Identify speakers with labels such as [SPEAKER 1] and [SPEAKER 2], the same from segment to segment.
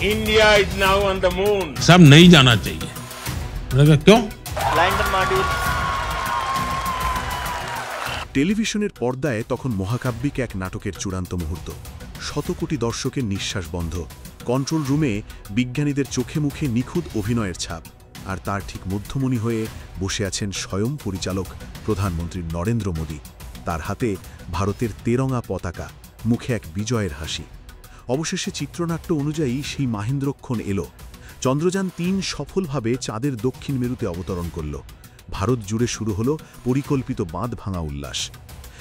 [SPEAKER 1] India is now on the moon.
[SPEAKER 2] सब नहीं जाना चाहिए। क्यों?
[SPEAKER 3] Lander module.
[SPEAKER 4] টেলিভিশনের পর্দায় তখন মহাকাব্যিক এক নাটকের চূড়ান্ত মুহূর্ত। শত কোটি দর্শকের নিঃশ্বাস বন্ধ, কন্ট্রোল রুমে বিজ্ঞানীদের চোখে মুখে নিখুঁত অভিনয়ের ছাপ, আর তার ঠিক মধ্যমণি হয়ে বসে আছেন স্বয়ং পরিচালক প্রধানমন্ত্রী নরেন্দ্র মোদী। তার হাতে ভারতের তেরঙা পতাকা, মুখে এক বিজয়ের হাসি। অবশেষে চিত্রনাট্য অনুযায়ী সেই মাহেন্দ্রক্ষণ এলো। চন্দ্রযান-৩ সফলভাবে চাঁদের দক্ষিণ মেরুতে অবতরণ করল। ভারত জুড়ে শুরু হলো পরিকল্পিত বাঁধ ভাঙা উল্লাস।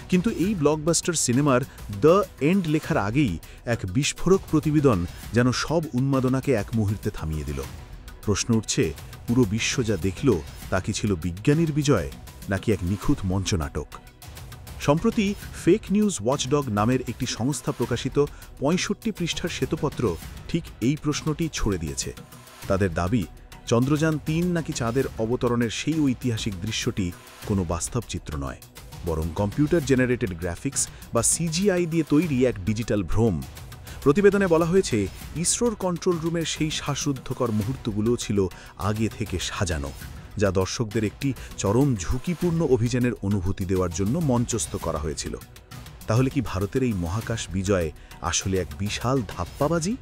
[SPEAKER 4] কিন্তু এই ব্লকবাস্টার সিনেমার দ্য এন্ড লেখার আগেই এক বিস্ফোরক প্রতিবেদন যেন সব উন্মাদনাকে এক মুহূর্তে থামিয়ে দিল। প্রশ্ন উঠছে, পুরো বিশ্ব যা দেখল তা কি ছিল বিজ্ঞানীর বিজয়, নাকি এক নিখুঁত মঞ্চনাটক? সম্প্রতি ফেক নিউজ ওয়াচডগ নামের একটি সংস্থা প্রকাশিত ৬৫ পৃষ্ঠার শ্বেতপত্র ঠিক এই প্রশ্নটি ছুড়ে দিয়েছে। তাদের দাবি, চন্দ্রযান-৩ নাকি চাঁদের অবতরণের সেই ঐতিহাসিক দৃশ্যটি কোনো বাস্তব চিত্র নয়, বরং কম্পিউটার জেনারেটেড গ্রাফিক্স বা সিজিআই দিয়ে তৈরি এক ডিজিটাল ভ্রম। প্রতিবেদনে বলা হয়েছে, ইসরোর কন্ট্রোল রুমের সেই শ্বাসরুদ্ধকর মুহূর্তগুলো ছিল আগে থেকে সাজানো, যা দর্শকদের একটি চরম ঝুঁকিপূর্ণ অভিযানের অনুভূতি দেওয়ার জন্য মঞ্চস্থ করা হয়েছিল। তাহলে কি ভারতের এই মহাকাশ বিজয় আসলে এক বিশাল ধাপ্পাবাজি?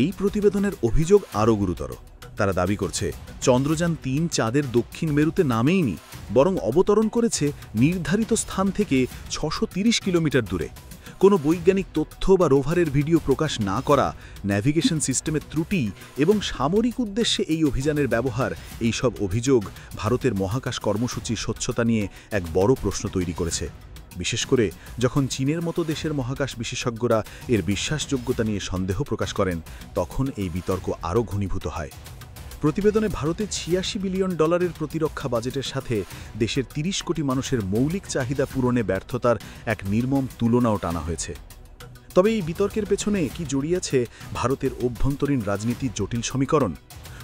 [SPEAKER 4] এই প্রতিবেদনের অভিযোগ আরও গুরুতর। তারা দাবি করছে, চন্দ্রযান-৩ চাঁদের দক্ষিণ মেরুতে নামেইনি, বরং অবতরণ করেছে নির্ধারিত স্থান থেকে ৬৩০ কিলোমিটার দূরে। কোনো বৈজ্ঞানিক তথ্য বা রোভারের ভিডিও প্রকাশ না করা, ন্যাভিগেশন সিস্টেমের ত্রুটি এবং সামরিক উদ্দেশ্যে এই অভিযানের ব্যবহার, এই সব অভিযোগ ভারতের মহাকাশ কর্মসূচির স্বচ্ছতা নিয়ে এক বড় প্রশ্ন তৈরি করেছে। বিশেষ করে যখন চীনের মতো দেশের মহাকাশ বিশেষজ্ঞরা এর বিশ্বাসযোগ্যতা নিয়ে সন্দেহ প্রকাশ করেন, তখন এই বিতর্ক আরও ঘনীভূত হয়। প্রতিবেদনে ভারতের $৮৬ বিলিয়ন প্রতিরক্ষা বাজেটের সাথে দেশের ৩০ কোটি মানুষের মৌলিক চাহিদা পূরণে ব্যর্থতার এক নির্মম তুলনাও টানা হয়েছে। তবে এই বিতর্কের পেছনে কি জড়িয়ে আছে ভারতের অভ্যন্তরীণ রাজনীতির জটিল সমীকরণ?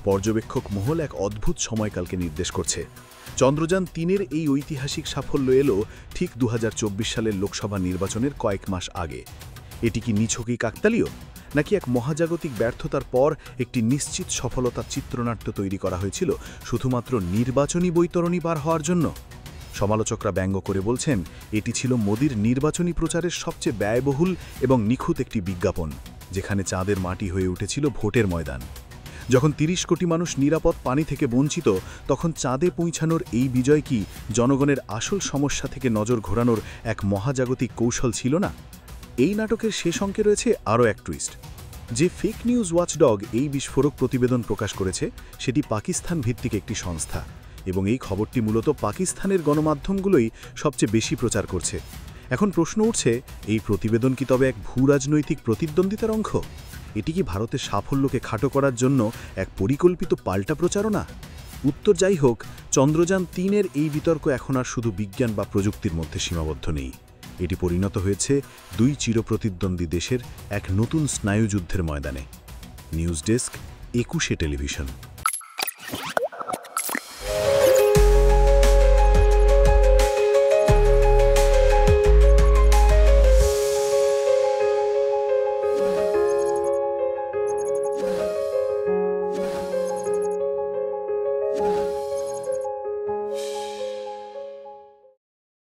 [SPEAKER 4] পর্যবেক্ষক মহল এক অদ্ভুত সময়কালকে নির্দেশ করছে। চন্দ্রযান-৩-এর এই ঐতিহাসিক সাফল্য এলো ঠিক ২০২৪ সালের লোকসভা নির্বাচনের কয়েক মাস আগে। এটি কি নিছকই কাকতালীয়, নাকি এক মহাজাগতিক ব্যর্থতার পর একটি নিশ্চিত সফলতার চিত্রনাট্য তৈরি করা হয়েছিল শুধুমাত্র নির্বাচনী বৈতরণী পার হওয়ার জন্য? সমালোচকরা ব্যঙ্গ করে বলছেন, এটি ছিল মোদির নির্বাচনী প্রচারের সবচেয়ে ব্যয়বহুল এবং নিখুঁত একটি বিজ্ঞাপন, যেখানে চাঁদের মাটি হয়ে উঠেছিল ভোটের ময়দান। যখন ৩০ কোটি মানুষ নিরাপদ পানি থেকে বঞ্চিত, তখন চাঁদে পৌঁছানোর এই বিজয় কি জনগণের আসল সমস্যা থেকে নজর ঘোরানোর এক মহাজাগতিক কৌশল ছিল না? এই নাটকের শেষ অঙ্কে রয়েছে আরও এক টুইস্ট। যে ফেক নিউজ ওয়াচডগ এই বিস্ফোরক প্রতিবেদন প্রকাশ করেছে, সেটি পাকিস্তান ভিত্তিক একটি সংস্থা, এবং এই খবরটি মূলত পাকিস্তানের গণমাধ্যমগুলোই সবচেয়ে বেশি প্রচার করছে। এখন প্রশ্ন উঠছে, এই প্রতিবেদন কি তবে এক ভূরাজনৈতিক প্রতিদ্বন্দ্বিতার অংশ? এটি কি ভারতের সাফল্যকে খাটো করার জন্য এক পরিকল্পিত পাল্টা প্রচারণা? উত্তর যাই হোক, চন্দ্রযান-৩-এর এই বিতর্ক এখন আর শুধু বিজ্ঞান বা প্রযুক্তির মধ্যে সীমাবদ্ধ নেই। এটি পরিণত হয়েছে দুই চিরপ্রতিদ্বন্দ্বী দেশের এক নতুন স্নায়ুযুদ্ধের ময়দানে। নিউজ ডেস্ক, ২১শে টেলিভিশন।